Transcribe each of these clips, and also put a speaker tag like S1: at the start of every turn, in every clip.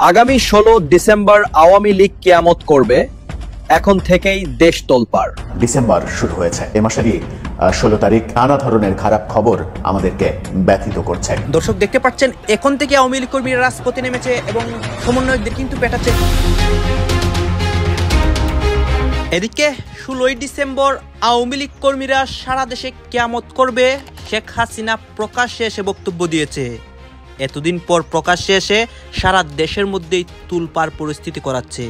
S1: আগামী 16 ডিসেম্বর আওয়ামী লীগ কিয়ামত করবে, এখন থেকেই দেশ তোলপাড়।
S2: ডিসেম্বর শুরু হয়েছে, এ মাসেরই 16 তারিখ। নানা ধরনের খারাপ খবর আমাদেরকে ব্যথিত করছে।
S3: দর্শক দেখতে পাচ্ছেন, এখন থেকে আওয়ামী লীগ কর্মীরা রাজপথে নেমেছে এবং সমন্বয়কদের কিন্তু পেটাচ্ছে। এদিকে 16 ডিসেম্বর আওয়ামী লীগ কর্মীরা সারা দেশে কিয়ামত করবে, শেখ হাসিনা প্রকাশ্যে এসে বক্তব্য দিয়েছে। এতদিন পর প্রকাশ্যে এসে সারা দেশের মধ্যেই তুলপাড় পরিস্থিতি করাচ্ছে।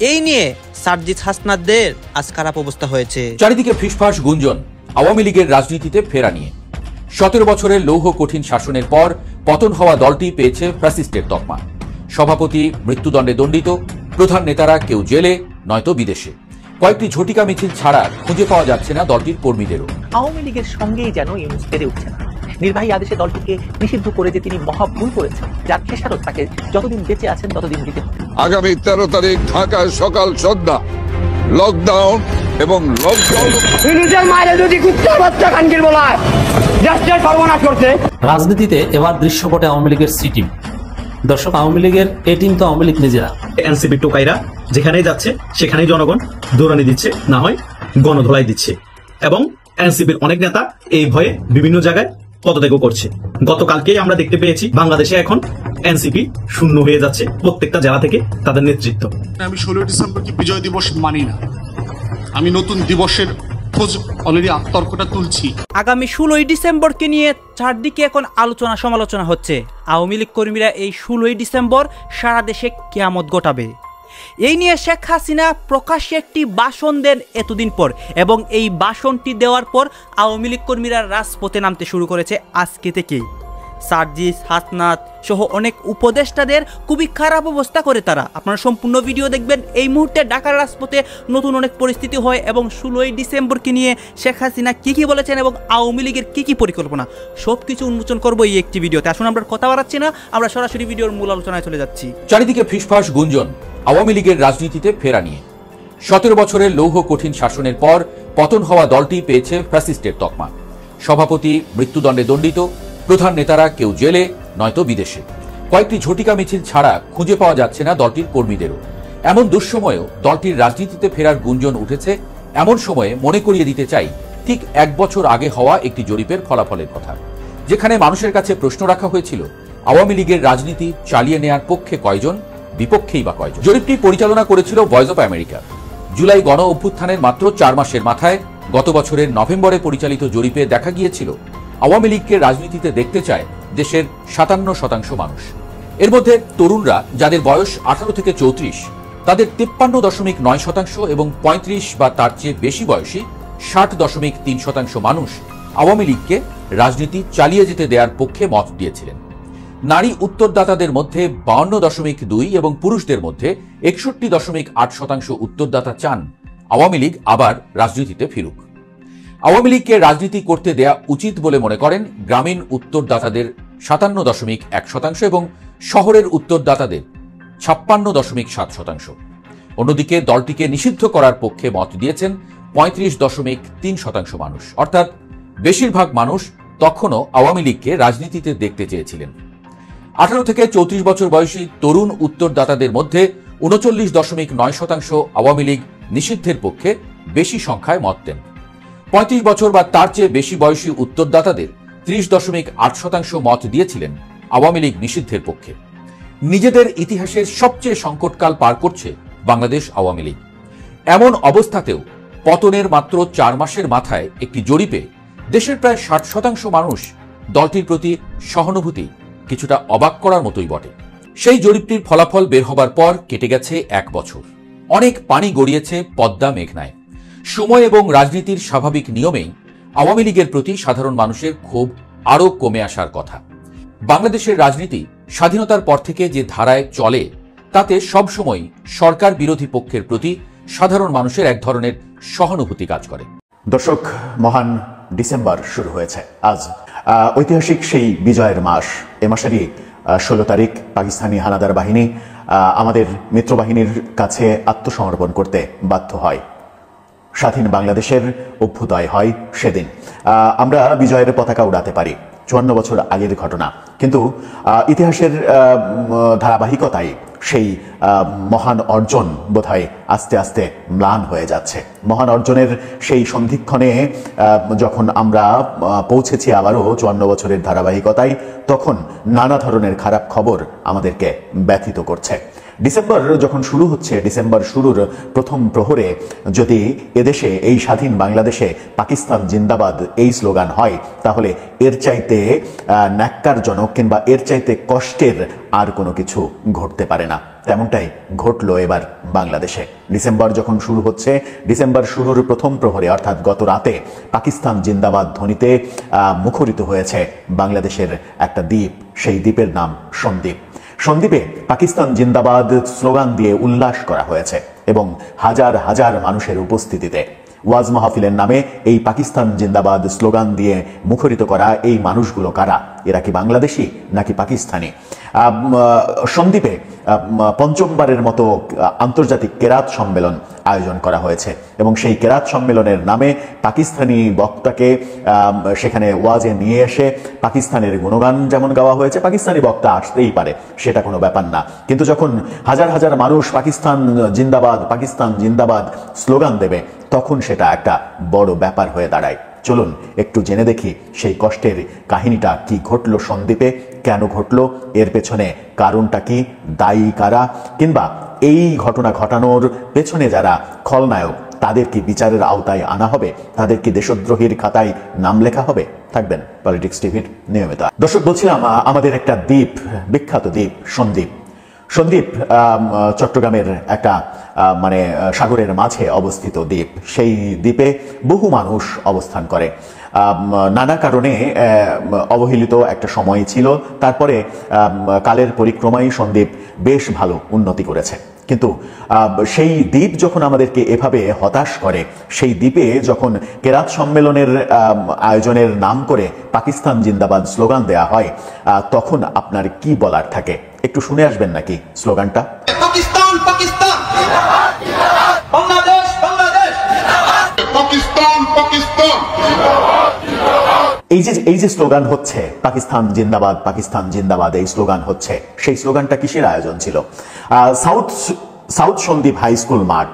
S3: এই নিয়ে সার্জিস হাসনাতদের আজ খারাপ অবস্থা হয়েছে।
S4: চারিদিকে ফিসফাস গুঞ্জন আওয়ামী লীগের রাজনীতিতে ফেরা নিয়ে। 17 বছরের লৌহ কঠিন শাসনের পর পতন হওয়া দলটি পেয়েছে ফ্যাসিস্টের তকমা। সভাপতি মৃত্যুদণ্ডে দণ্ডিত, প্রধান নেতারা কেউ জেলে নয়তো বিদেশে। কয়েকটি ঝটিকা মিছিল ছাড়া খুঁজে পাওয়া যাচ্ছে না দলটির কর্মীদেরও।
S5: আওয়ামী লীগের সঙ্গেই যেন ইউনূস পেরে উঠছে না। নির্বাহী আদেশে দলটিকে নিষিদ্ধ করে যে তিনি মহা ভুল করেছেন, যার খেসারত তাকে যতদিন বেঁচে আছেন ততদিন দিতে হবে।
S6: আগামী 13 তারিখ ঢাকায় সকাল সন্ধ্যা লকডাউন এবং
S7: রাজনীতিতে এবার দৃশ্যপটে আওয়ামী লীগের সি টিম। দর্শক, আওয়ামী লীগের এ টিম তো আওয়ামী লীগ নিজেরা।
S8: এনসিপি টোকাইরা যেখানেই যাচ্ছে সেখানেই জনগণ দৌড়ানি দিচ্ছে, না হয় গণধোলাই দিচ্ছে। এবং এনসিপির অনেক নেতা এই ভয়ে বিভিন্ন জায়গায় পদত্যাগ করছে। গতকালকেই আমরা দেখতে পেয়েছি বাংলাদেশে এখন এনসিপি শূন্য হয়ে যাচ্ছে প্রত্যেকটা জেলা থেকে তাদের নেতৃত্ব।
S9: আমি 16 ডিসেম্বরকে বিজয় দিবস মানি না, আমি নতুন দিবসের খোঁজ অলরেডি তর্কটা তুলছি।
S3: আগামী 16 ডিসেম্বরকে নিয়ে চারদিকে এখন আলোচনা সমালোচনা হচ্ছে। আওয়ামী লীগ কর্মীরা এই 16 ডিসেম্বর সারা দেশে কিয়ামত ঘটাবে। এই নিয়ে শেখ হাসিনা প্রকাশ্যে একটি ভাষণ দেন এতদিন পর, এবং এই ভাষণটি দেওয়ার পর আওয়ামী লীগ কর্মীরা রাজপথে নামতে শুরু করেছে আজকে থেকেই। সার্জিস হাসনাত সহ অনেক উপদেষ্টাদের খুবই খারাপ অবস্থা করে তারা। আপনারা সম্পূর্ণ ভিডিও দেখবেন। এই মুহূর্তে ঢাকার রাজপথে নতুন অনেক পরিস্থিতি হয় এবং 16 ডিসেম্বরকে নিয়ে শেখ হাসিনা কী বলেছেন এবং আওয়ামী লীগের কী পরিকল্পনা, সব কিছু উন্মোচন করবো এই একটি ভিডিওতে। আসুন আমরা কথা বাড়াচ্ছি না, আমরা সরাসরি ভিডিওর মূল আলোচনায় চলে যাচ্ছি।
S4: চারিদিকে ফিসফাস গুঞ্জন আওয়ামী লীগের রাজনীতিতে ফেরা নিয়ে। 17 বছরের লৌহ কঠিন শাসনের পর পতন হওয়া দলটি পেয়েছে ফ্যাসিস্টের তকমা। সভাপতি মৃত্যুদণ্ডে দণ্ডিত, প্রধান নেতারা কেউ জেলে নয়তো বিদেশে। কয়েকটি ঝটিকা মিছিল ছাড়া খুঁজে পাওয়া যাচ্ছে না দলটির কর্মীদেরও। এমন দুঃসময়েও দলটির রাজনীতিতে ফেরার গুঞ্জন উঠেছে। এমন সময়ে মনে করিয়ে দিতে চাই ঠিক 1 বছর আগে হওয়া একটি জরিপের ফলাফলের কথা, যেখানে মানুষের কাছে প্রশ্ন রাখা হয়েছিল আওয়ামী লীগের রাজনীতি চালিয়ে নেয়ার পক্ষে কয়জন, বিপক্ষেই বা কয়জন। জরিপটি পরিচালনা করেছিল ভয়েস অফ আমেরিকা। জুলাই গণ অভ্যুত্থানের মাত্র 4 মাসের মাথায় গত বছরের নভেম্বরে পরিচালিত জরিপে দেখা গিয়েছিল আওয়ামী লীগকে রাজনীতিতে দেখতে চায় দেশের 57% মানুষ। এর মধ্যে তরুণরা, যাদের বয়স 18 থেকে 34, তাদের 53.9% এবং 35 বা তার চেয়ে বেশি বয়সী 60.3% মানুষ আওয়ামী লীগকে রাজনীতি চালিয়ে যেতে দেওয়ার পক্ষে মত দিয়েছিলেন। নারী উত্তরদাতাদের মধ্যে 52.2 এবং পুরুষদের মধ্যে 61.8% উত্তরদাতা চান আওয়ামী লীগ আবার রাজনীতিতে ফিরুক। আওয়ামী লীগকে রাজনীতি করতে দেয়া উচিত বলে মনে করেন গ্রামীণ উত্তরদাতাদের 57.1% এবং শহরের উত্তরদাতাদের 56.7%। অন্যদিকে দলটিকে নিষিদ্ধ করার পক্ষে মত দিয়েছেন 35.3% মানুষ। অর্থাৎ বেশিরভাগ মানুষ তখনও আওয়ামী লীগকে রাজনীতিতে দেখতে চেয়েছিলেন। 18 থেকে 34 বছর বয়সী তরুণ উত্তরদাতাদের মধ্যে 39.9% আওয়ামী লীগ নিষিদ্ধের পক্ষে বেশি সংখ্যায় মত দেন। 35 বছর বা তার চেয়ে বেশি বয়সী উত্তরদাতাদের 30.8% মত দিয়েছিলেন আওয়ামী লীগ নিষিদ্ধের পক্ষে। নিজেদের ইতিহাসের সবচেয়ে সংকটকাল পার করছে বাংলাদেশ আওয়ামী লীগ। এমন অবস্থাতেও পতনের মাত্র 4 মাসের মাথায় একটি জরিপে দেশের প্রায় 60% মানুষ দলটির প্রতি সহানুভূতি কিছুটা অবাক করার মতোই বটে। সেই জরিপটির ফলাফল বের হবার পর কেটে গেছে 1 বছর। অনেক পানি গড়িয়েছে পদ্মা মেঘনায়। সময় এবং রাজনীতির স্বাভাবিক নিয়মেই আওয়ামী লীগের প্রতি সাধারণ মানুষের ক্ষোভ আরও কমে আসার কথা। বাংলাদেশের রাজনীতি স্বাধীনতার পর থেকে যে ধারায় চলে, তাতে সবসময় সরকার বিরোধী পক্ষের প্রতি সাধারণ মানুষের এক ধরনের সহানুভূতি কাজ করে।
S2: দর্শক, মহান ডিসেম্বর শুরু হয়েছে আজ। ঐতিহাসিক সেই বিজয়ের মাস। এ মাসেরই 16 তারিখ পাকিস্তানি হানাদার বাহিনী আমাদের মিত্রবাহিনীর কাছে আত্মসমর্পণ করতে বাধ্য হয়। স্বাধীন বাংলাদেশের অভ্যুদয় হয় সেদিন। আমরা বিজয়ের পতাকা উড়াতে পারি, 54 বছর আগের ঘটনা। কিন্তু ইতিহাসের ধারাবাহিকতায় সেই মহান অর্জন বোধহয় আস্তে আস্তে ম্লান হয়ে যাচ্ছে। মহান অর্জনের সেই সন্ধিক্ষণে যখন আমরা পৌঁছেছি আবারও 54 বছরের ধারাবাহিকতায়, তখন নানা ধরনের খারাপ খবর আমাদেরকে ব্যথিত করছে। ডিসেম্বর যখন শুরু হচ্ছে, ডিসেম্বর শুরুর প্রথম প্রহরে যদি এদেশে, এই স্বাধীন বাংলাদেশে পাকিস্তান জিন্দাবাদ এই স্লোগান হয়, তাহলে এর চাইতে ন্যাক্কারজনক কিংবা এর চাইতে কষ্টের আর কোনো কিছু ঘটতে পারে না। তেমনটাই ঘটলো এবার বাংলাদেশে। ডিসেম্বর যখন শুরু হচ্ছে, ডিসেম্বর শুরুর প্রথম প্রহরে অর্থাৎ গত রাতে পাকিস্তান জিন্দাবাদ ধ্বনিতে মুখরিত হয়েছে বাংলাদেশের একটা দ্বীপ। সেই দ্বীপের নাম সন্দ্বীপ। সন্দ্বীপে পাকিস্তান জিন্দাবাদ স্লোগান দিয়ে উল্লাস করা হয়েছে এবং হাজার হাজার মানুষের উপস্থিতিতে ওয়াজ মাহফিলের নামে এই পাকিস্তান জিন্দাবাদ স্লোগান দিয়ে মুখরিত করা এই মানুষগুলো কারা? এরা কি বাংলাদেশি নাকি পাকিস্তানি? সন্দ্বীপে পঞ্চমবারের মতো আন্তর্জাতিক কেরাত সম্মেলন আয়োজন করা হয়েছে এবং সেই কেরাত সম্মেলনের নামে পাকিস্তানি বক্তাকে সেখানে ওয়াজে নিয়ে এসে পাকিস্তানের গুণগান যেমন গাওয়া হয়েছে, পাকিস্তানি বক্তা আসতেই পারে, সেটা কোনো ব্যাপার না। কিন্তু যখন হাজার হাজার মানুষ পাকিস্তান জিন্দাবাদ, পাকিস্তান জিন্দাবাদ স্লোগান দেবে, তখন সেটা একটা বড় ব্যাপার হয়ে দাঁড়ায়। চলুন একটু জেনে দেখি সেই কষ্টের কাহিনীটা কি ঘটলো সন্দ্বীপে, কেন ঘটলো, এর পেছনে কারণটা কি, দায়ী কারা, কিংবা এই ঘটনা ঘটানোর পেছনে যারা খলনায়ক তাদের কি বিচারের আওতায় আনা হবে, তাদের কি দেশদ্রোহীর খাতায় নাম লেখা হবে? থাকবেন পলিটিক্স টিভির নিয়মিত। দর্শক, বলছিলাম আমাদের একটা দ্বীপ, বিখ্যাত দ্বীপ সন্দ্বীপ। সন্দ্বীপ চট্টগ্রামের একটা মানে সাগরের মাঝে অবস্থিত দ্বীপ। সেই দ্বীপে বহু মানুষ অবস্থান করে। নানা কারণে অবহেলিত একটা সময় ছিল, তারপরে কালের পরিক্রমায় সন্দ্বীপ বেশ ভালো উন্নতি করেছে। কিন্তু সেই দ্বীপ যখন আমাদেরকে এভাবে হতাশ করে, সেই দ্বীপে যখন কেরাত সম্মেলনের আয়োজনের নাম করে পাকিস্তান জিন্দাবাদ স্লোগান দেয়া হয়, তখন আপনার কি বলার থাকে? একটু শুনে আসবেন নাকি স্লোগানটা?
S10: পাকিস্তান পাকিস্তান, বাংলাদেশ বাংলাদেশ, পাকিস্তান পাকিস্তান।
S2: এই যে স্লোগান হচ্ছে পাকিস্তান জিন্দাবাদ, পাকিস্তান জিন্দাবাদ, এই স্লোগান হচ্ছে, সেই স্লোগানটা কিসের আয়োজন ছিল? সাউথ সন্দ্বীপ হাই স্কুল মাঠ,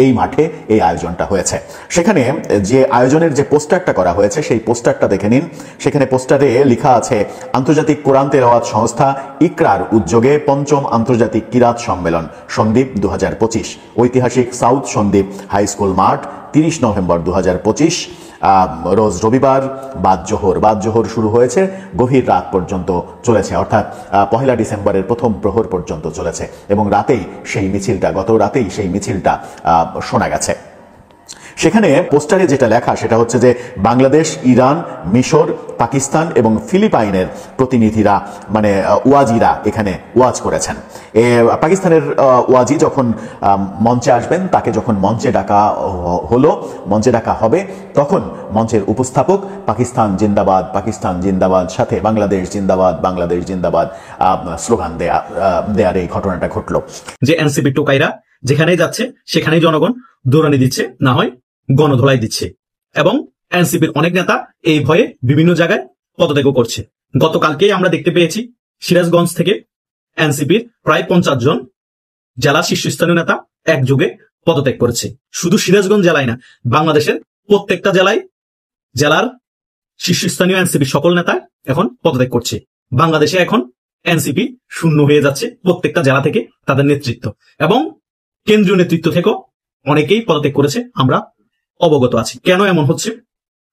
S2: এই মাঠে এই আয়োজনটা হয়েছে। সেখানে যে আয়োজনের যে পোস্টারটা করা হয়েছে, সেই পোস্টারটা দেখে নিন। সেখানে পোস্টারে লেখা আছে, আন্তর্জাতিক কোরআন তেলাওয়াত সংস্থা ইকরার উদ্যোগে ৫ম আন্তর্জাতিক কিরাত সম্মেলন সন্দ্বীপ ২০২৫, ঐতিহাসিক সাউথ সন্দ্বীপ হাই স্কুল মাঠ, ৩০ নভেম্বর ২০২৫, রোজ রবিবার, বাদ জোহর শুরু হয়েছে, গভীর রাত পর্যন্ত চলেছে, অর্থাৎ ১ ডিসেম্বরের প্রথম প্রহর পর্যন্ত চলেছে এবং গত রাতেই সেই মিছিলটা শোনা গেছে। সেখানে পোস্টারে যেটা লেখা সেটা হচ্ছে যে বাংলাদেশ, ইরান, মিশর, পাকিস্তান এবং ফিলিপাইনের প্রতিনিধিরা মানে ওয়াজিরা এখানে ওয়াজ করেছেন। পাকিস্তানের ওয়াজি যখন মঞ্চে আসবেন, তাকে যখন মঞ্চে ডাকা হবে, তখন মঞ্চের উপস্থাপক পাকিস্তান জিন্দাবাদ, পাকিস্তান জিন্দাবাদ সাথে বাংলাদেশ জিন্দাবাদ, বাংলাদেশ জিন্দাবাদ স্লোগান দেয়ার এই ঘটনাটা ঘটলো।
S8: যে এনসিপি টোকাইরা যেখানেই যাচ্ছে সেখানেই জনগণ দৌড়ানি দিচ্ছে, না হয় গণধোলাই দিচ্ছে এবং এনসিপির অনেক নেতা এই ভয়ে বিভিন্ন জায়গায় পদত্যাগও করছে। গতকালকেই আমরা দেখতে পেয়েছি সিরাজগঞ্জ থেকে এনসিপির প্রায় ৫০ জন জেলা শীর্ষস্থানীয় নেতা একযোগে পদত্যাগ করেছে। শুধু সিরাজগঞ্জ জেলায় না, বাংলাদেশের প্রত্যেকটা জেলার শীর্ষস্থানীয় এনসিপির সকল নেতা এখন পদত্যাগ করছে। বাংলাদেশে এখন এনসিপি শূন্য হয়ে যাচ্ছে প্রত্যেকটা জেলা থেকে তাদের নেতৃত্ব, এবং কেন্দ্রীয় নেতৃত্ব থেকেও অনেকেই পদত্যাগ করেছে। আমরা অবগত আছি কেন এমন হচ্ছে।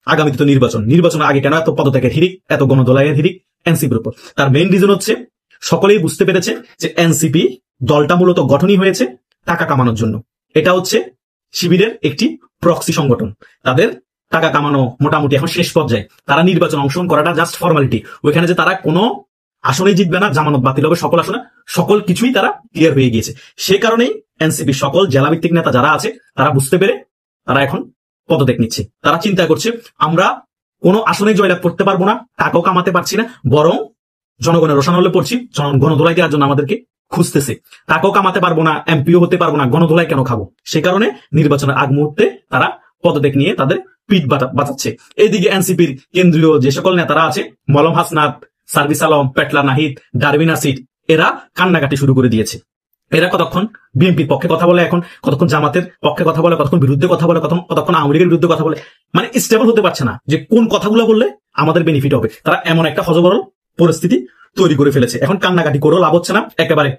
S8: আগামীতে তো নির্বাচনের আগে কেন এত পদত্যাগের হিড়িক, এত গণদোলাইয়ের হিড়িক এনসিপির উপর? তার মেইন রিজন হচ্ছে সকলেই বুঝতে পেরেছে যে এনসিপি দলটা মূলত গঠনই হয়েছে টাকা কামানোর জন্য। এটা হচ্ছে শিবিরের একটি প্রক্সি সংগঠন। তাদের টাকা কামানো মোটামুটি এখন শেষ পর্যায়ে। তারা নির্বাচন অংশগ্রহণ করাটা জাস্ট ফর্মালিটি। ওইখানে যে তারা কোনো আসনেই জিতবে না, জামানত বাতিল হবে সকল আসনে, সকল কিছুই তারা ক্লিয়ার হয়ে গিয়েছে। সে কারণেই এনসিপি সকল জেলাভিত্তিক নেতা যারা আছে তারা বুঝতে পেরে তারা এখন পদত্যাগ নিচ্ছে। তারা চিন্তা করছে আমরা কোনো আসনে জয়লাভ করতে পারবো না, টাকাও কামাতে পারছি না, বরং জনগণের রোষানলে পড়ছি, গণধোলাই দেওয়ার জন্য আমাদেরকে খুঁজতেছে। টাকাও কামাতে পারবো না, এমপিও হতে পারবো না, গণধোলাই কেন খাবো? সে কারণে নির্বাচনের আগ মুহূর্তে তারা পদত্যাগ নিয়ে তাদের পিঠ বাঁচাচ্ছে। এইদিকে এনসিপির কেন্দ্রীয় যে সকল নেতারা আছে, মলম Hasnat, service Alam, Petla Nahid, Darwin acid, এরা কান্নাকাটি শুরু করে দিয়েছে। এরা কতক্ষণ বিএনপির পক্ষে কথা বলে, এখন কতক্ষণ জামাতের পক্ষে কথা বলে, কতক্ষণ বিরুদ্ধে কথা বলে, কতক্ষণ আওয়ামী লীগের বিরুদ্ধে কথা বলে, মানে স্টেবল হতে পারছে না যে কোন কথাগুলো বললে আমাদের বেনিফিট হবে। তারা এমন একটা হযবরল পরিস্থিতি তৈরি করে ফেলেছে। এখন কান্নাকাটি করেও লাভ হচ্ছে না, একেবারে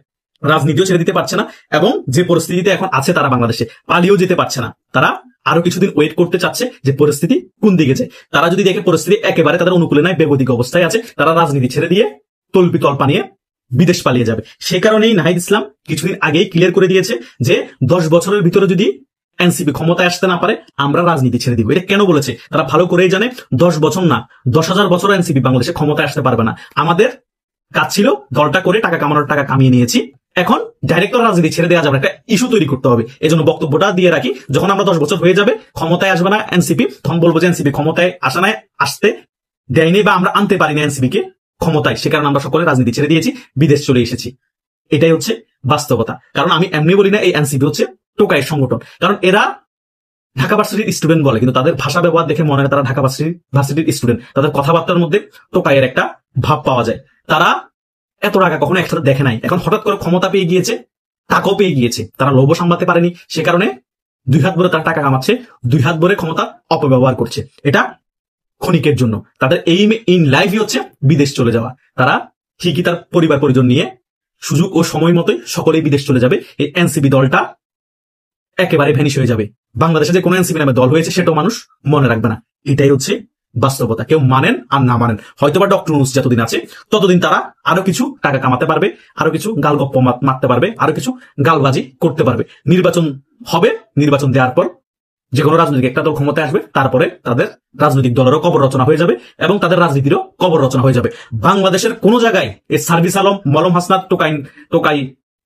S8: রাজনীতিও ছেড়ে দিতে পারছে না, এবং যে পরিস্থিতিতে এখন আছে তারা বাংলাদেশে পালিয়েও যেতে পারছে না। তারা আরো কিছুদিন ওয়েট করতে চাচ্ছে যে পরিস্থিতি কোন দিকে যায়। তারা যদি দেখে পরিস্থিতি একেবারে তাদের অনুকূলে নাই, বেগতিক অবস্থায় আছে, তারা রাজনীতি ছেড়ে দিয়ে তল্পিতল্পা নিয়ে বিদেশ পালিয়ে যাবে। সে কারণেই নাহিদ ইসলাম কিছুদিন আগেই ক্লিয়ার করে দিয়েছে যে 10 বছরের ভিতরে যদি এনসিপি ক্ষমতায় আসতে না পারে আমরা রাজনীতি ছেড়ে দিব। এটা কেন বলেছে তারা ভালো করেই জানে, 10 বছর না 10,000 বছর এনসিপি বাংলাদেশে ক্ষমতায় আসতে পারবে না। আমাদের কাজ ছিল দলটা করে টাকা কামানোর, টাকা কামিয়ে নিয়েছি, এখন ডাইরেক্ট রাজনীতি ছেড়ে দেওয়া যাবে, একটা ইস্যু তৈরি করতে হবে। এই জন্য বক্তব্যটা দিয়ে রাখি, যখন আমরা 10 বছর হয়ে যাবে ক্ষমতায় আসবে না এনসিপি, তখন বলবো যে এনসিপি ক্ষমতায় আসতে দেয়নি বা আমরা আনতে পারিনি এনসিপি কে ক্ষমতায়, সে কারণে আমরা সকলে রাজনীতি ছেড়ে দিয়েছি, বিদেশ চলে এসেছি। এটাই হচ্ছে বাস্তবতা। কারণ আমি এমনি বলি না এই এনসিপি হচ্ছে টোকাইয়ের সংগঠন, কারণ এরা ঢাকা ভার্সিটির স্টুডেন্ট বলে, কিন্তু তাদের ভাষা ব্যবহার দেখে মনে হয় তারা ঢাকা ভার্সিটির স্টুডেন্ট। তাদের কথাবার্তার মধ্যে টোকাইয়ের একটা ভাব পাওয়া যায়। তারা এত টাকা কখনো একসাথে দেখে নাই, এখন হঠাৎ করে ক্ষমতা পেয়ে গিয়েছে, টাকাও পেয়ে গিয়েছে, তারা লোভ সামলাতে পারেনি, সে কারণে 2 হাত ভরে তারা টাকা কামাচ্ছে, 2 হাত ভরে ক্ষমতা অপব্যবহার করছে। এটা ক্ষণিকের জন্য, তাদের এইম ইন লাইফই হচ্ছে বিদেশ চলে যাওয়া। তারা ঠিকই তার পরিবার পরিজন নিয়ে সুযোগ ও সময় মতোই সকলেই বিদেশ চলে যাবে। এই এনসিপি দলটা একেবারে ভ্যানিশ হয়ে যাবে। বাংলাদেশে যে কোনো এনসিপি নামে দল হয়েছে সেটাও মানুষ মনে রাখবে না। এটাই হচ্ছে বাস্তবতা। কেউ মানেন আর না মানেন, হয়তোবা ডক্টর ইউনূস যতদিন আছে ততদিন তারা আরো কিছু টাকা কামাতে পারবে, আরো কিছু গালগপ্প মারতে পারবে, আরো কিছু গালবাজি করতে পারবে। নির্বাচন হবে, নির্বাচন দেওয়ার পর যে কোনো রাজনৈতিক একটা দল ক্ষমতায় আসবে, তারপরে তাদের রাজনৈতিক দলেরও কবর রচনা হয়ে যাবে এবং তাদের রাজনীতিরও কবর রচনা হয়ে যাবে। বাংলাদেশের কোন জায়গায় এই সার্ভিস আলম, মলম হাসনাত, টোকাই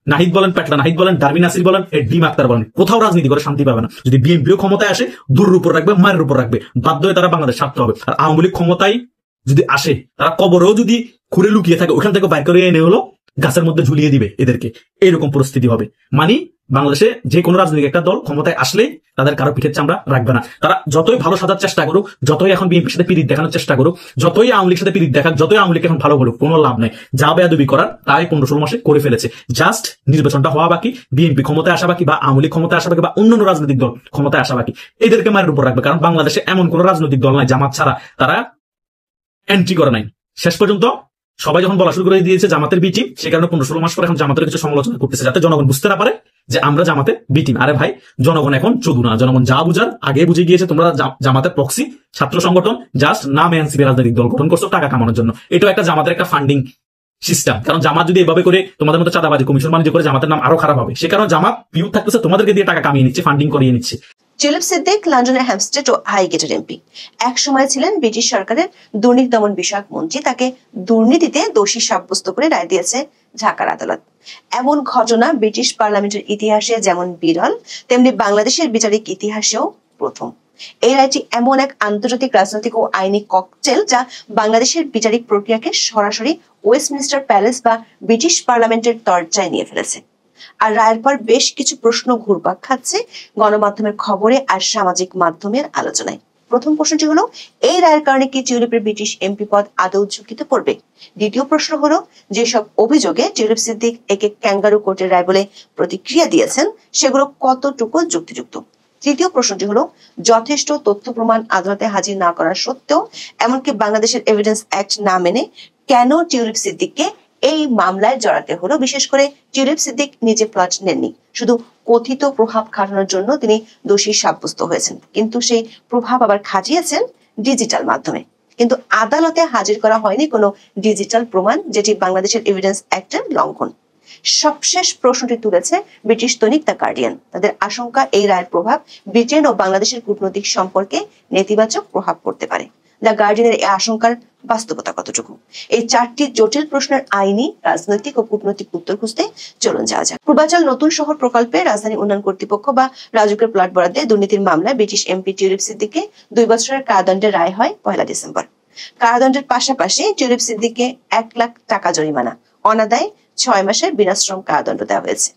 S8: নাহিদ বলেন, পেটলা নাহিদ বলেন, ডারবিন নাসির বলেন, ডিম আক্তার বলেন, কোথাও রাজনীতি করে শান্তি পাবে না। যদি বিএনপিও ক্ষমতায় আসে দূরের উপর রাখবে, মায়ের উপর রাখবে, বাধ্য হয়ে তারা বাংলাদেশ ছাড়তে হবে। আর আওয়ামী লীগ ক্ষমতায় যদি আসে, তারা কবরেও যদি খুঁড়ে লুকিয়ে থাকে, ওখান থেকে বাইর করে এনে হলো গাছের মধ্যে ঝুলিয়ে দিবে এদেরকে। এইরকম পরিস্থিতি হবে। মানে বাংলাদেশে যে কোনো রাজনৈতিক একটা দল ক্ষমতায় আসলেই তাদের কারো পিঠের চামড়া রাখবে না। তারা যতই ভালো সাজার চেষ্টা করুক, যতই এখন বিএনপির সাথে পিরিত দেখানোর চেষ্টা করুক, যতই আওয়ামী লীগের সাথে পিরিত দেখাক, যতই আওয়ামী লীগ এখন ভালো বলুক, কোনো লাভ নাই। যা বেয়াদবি করার তাই 15-16 মাসে করে ফেলেছে। জাস্ট নির্বাচনটা হওয়া বাকি, বিএনপি ক্ষমতায় আসা বাকি, বা আওয়ামী লীগ ক্ষমতায় আসা বাকি, বা অন্যান্য রাজনৈতিক দল ক্ষমতায় আসা বাকি। এদেরকে মায়ের উপর রাখবে। কারণ বাংলাদেশে এমন কোন রাজনৈতিক দল নাই জামাত ছাড়া তারা এন্ট্রি করে নাই। শেষ পর্যন্ত সবাই যখন বলা শুরু করে দিয়েছে জামাতের বি টিম, সে কারণে 15-16 মাস পরে এখন জামাতের কিছু সমালোচনা করতেছে, যাতে জনগণ বুঝতে না পারে যে আমরা জামাতের বি টিম। আরে ভাই, জনগণ এখন চোদু না, জনগণ যা বুঝার আগে বুঝে গিয়েছে। তোমরা জামাতের প্রক্সি ছাত্র সংগঠন, জাস্ট নাম এনসিপি রাজনৈতিক দল গঠন করছো টাকা কামানোর জন্য। এটাও একটা জামাতের একটা ফান্ডিং সিস্টেম। কারণ জামাত যদি এভাবে করে তোমাদের মতো চাঁদাবাজি, কমিশন বাণিজ্য করে, জামাতের নাম আরো খারাপ হবে। সে কারণে জামাত পিউ থাকতেছে তোমাদেরকে দিয়ে টাকা কামিয়ে নিচ্ছে, ফান্ডিং করিয়ে নিচ্ছে।
S11: টিউলিপ সিদ্দিক লন্ডনের হ্যামস্টেড ও হাইগেটের এমপি, এক সময় ছিলেন ব্রিটিশ সরকারের দুর্নীতি দমন বিষয়ক মন্ত্রী। তাকে দুর্নীতিতে দোষী সাব্যস্ত করে রায় দিয়েছে ঢাকার আদালত। এমন ঘটনা ব্রিটিশ পার্লামেন্টের ইতিহাসে যেমন বিরল, তেমনি বাংলাদেশের বিচারিক ইতিহাসেও প্রথম। এই রায়টি এমন এক আন্তর্জাতিক রাজনৈতিক ও আইনি ককটেল যা বাংলাদেশের বিচারিক প্রক্রিয়াকে সরাসরি ওয়েস্টমিনিস্টার প্যালেস বা ব্রিটিশ পার্লামেন্টের দরজায় নিয়ে ফেলেছে। আর রায়ের পর বেশ কিছু প্রশ্ন ঘুরপাক খাচ্ছে গণমাধ্যমের খবরে আর সামাজিক মাধ্যমের আলোচনায়। প্রথম প্রশ্নটি হলো, এই রায়ের কারণে কি টিউলিপের ব্রিটিশ এমপি পদ আদৌ ঝুঁকিতে পড়বে? দ্বিতীয় প্রশ্ন হলো, যেসব অভিযোগে টিউলিপ সিদ্দিক একে ক্যাঙ্গারু কোর্টের রায় বলে প্রতিক্রিয়া দিয়েছেন সেগুলো কতটুকু যুক্তিযুক্ত? তৃতীয় প্রশ্নটি হলো, যথেষ্ট তথ্য প্রমাণ আদালতে হাজির না করা সত্ত্বেও, এমনকি বাংলাদেশের এভিডেন্স অ্যাক্ট না মেনে কেন টিউলিপ সিদ্দিককে এই মামলায় জড়াতে হলো? বিশেষ করে টিউলিপ সিদ্দিক নিজে প্লট নেননি, শুধু কথিত প্রভাব খাটানোর জন্য তিনি দোষী সাব্যস্ত হয়েছেন, কিন্তু সেই প্রভাব আবার খাটিয়েছেন ডিজিটাল মাধ্যমে। কিন্তু আদালতে হাজির করা হয়নি কোনো ডিজিটাল প্রমাণ, যেটি বাংলাদেশের এভিডেন্স অ্যাক্টের লঙ্ঘন। সবশেষ প্রশ্নটি তুলেছে ব্রিটিশ দৈনিক দ্য গার্ডিয়ান। তাদের আশঙ্কা, এই রায়ের প্রভাব ব্রিটেন ও বাংলাদেশের কূটনৈতিক সম্পর্কে নেতিবাচক প্রভাব পড়তে পারে। দ্য গার্ডিয়ানের এই আশঙ্কার বাস্তবতা কতটুকু? এই 4টি জটিল প্রশ্নের আইনি, রাজনৈতিক ও কূটনৈতিক উত্তর খুঁজতে চলুন যাওয়া যাক। পূর্বাঞ্চল নতুন শহর প্রকল্পে রাজধানী উন্নয়ন কর্তৃপক্ষ বা রাজুকের প্লট বরাদ্দে দুর্নীতির মামলায় ব্রিটিশ এমপি টিউলিপ সিদ্দিককে 2 বছরের কারাদণ্ডের রায় হয় 1 ডিসেম্বর। কারাদণ্ডের পাশাপাশি টিউলিপ সিদ্দিককে 1 লাখ টাকা জরিমানা, অনাদায়ে 6 মাসের বিনাশ্রম কারাদণ্ড দেওয়া হয়েছে।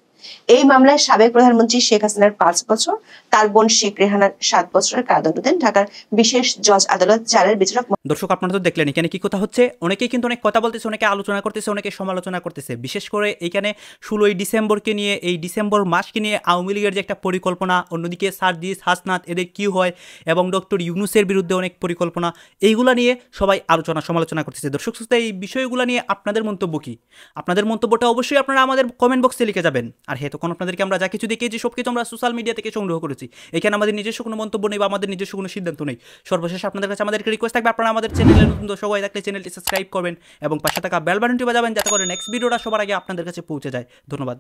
S11: এই মামলায় সাবেক প্রধানমন্ত্রী শেখ হাসিনার 5 বছর, তার বোন শেখ রেহানার 7 বছরের কারাদণ্ড দেন ঢাকার বিশেষ জজ আদালত 4-এর বিচারক।
S3: দর্শক, আপনারা তো দেখলেন এখানে কি কথা হচ্ছে। অনেকেই কিন্তু অনেক কথা বলতেছে, অনেকে আলোচনা করতেছে, অনেকে সমালোচনা করতেছে। বিশেষ করে এখানে 16ই ডিসেম্বরকে নিয়ে, এই ডিসেম্বর মাসকে নিয়ে আওয়ামী লীগের যে একটা পরিকল্পনা, অন্যদিকে সার্জিস হাসনাত এদের কি হয়, এবং ডক্টর ইউনূসের বিরুদ্ধে অনেক পরিকল্পনা, এইগুলা নিয়ে সবাই আলোচনা সমালোচনা করতেছে। দর্শক শ্রোতা, এই বিষয়গুলো নিয়ে আপনাদের মন্তব্য কি? আপনাদের মন্তব্যটা অবশ্যই আপনারা আমাদের কমেন্ট বক্সে লিখে যাবেন। আর হ্যাঁ, তখন আপনাদেরকে আমরা যা কিছু দেখিয়েছি সব কিছু আমরা সোশ্যাল মিডিয়া থেকে সংগ্রহ করেছি। এখানে আমাদের নিজস্ব কোনো মন্তব্য নেই বা আমাদের নিজস্ব কোনো সিদ্ধান্ত নেই। সর্বশেষ আপনাদের কাছে আমাদের রিকোয়েস্ট থাকবে, আপনারা আমাদের চ্যানেলের নতুন দর্শক হয়ে থাকলে চ্যানেলটি সাবস্ক্রাইব করবেন এবং পাশে থাকা বেল বাটনটি বাজাবেন, যাতে করে নেক্সট ভিডিওটা সবার আগে আপনাদের কাছে পৌঁছে যায়। ধন্যবাদ।